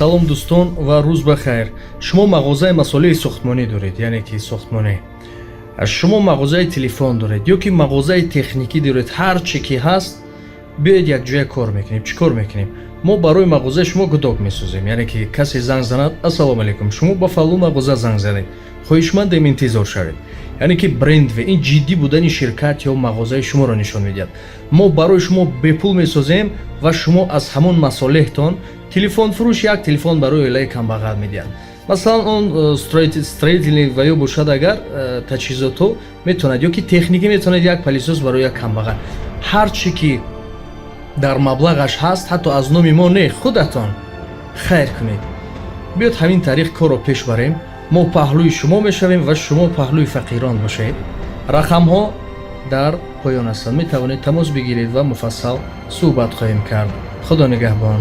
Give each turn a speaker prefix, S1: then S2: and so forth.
S1: салом дӯстон ва рӯз бахайр. Шумо мағозаи масъулии сохтмонӣ доред, яъне ки сохтмонӣ. Шумо мағозаи телефон доред ё ки мағозаи техникӣ доред, ҳар чӣ ки ҳаст биёед якҷоя кор мекунем. Чӣ кор мекунем? Мо барои мағозаи шумо гудок месозем. Яъне ки касе занг занад: ассалому алайкум, шумо ба фалон мағоза занг задед, хоҳишмандем интизор шавед. яъне ки брендве ин ҷиддӣ будани ширкат ё мағозаи шуморо нишон медиҳад. Мо барои шумо бепул месозем ва шумо аз ҳамон масолеҳтон телефонфурӯш як телефон барои оилаи камбағал медиҳад. Масалан он строительный ва ё бошад агар таҷҳизотҳо метавонад ё ки техникӣ метавонад як пилисос барои як камбағал. ҳар чӣ ки дар маблағаш ҳаст, ҳатто аз номи мо не, худатон хайр кунед. биёд ҳамин тариқ корро пеш барем. мо паҳлӯи шумо мешавем ва шумо паҳлӯи фақирон бошед. рақамҳо дар поён ҳастанд. метавонед тамос бигиред ва муфассал суҳбат хоҳем кард. худо нигаҳбон.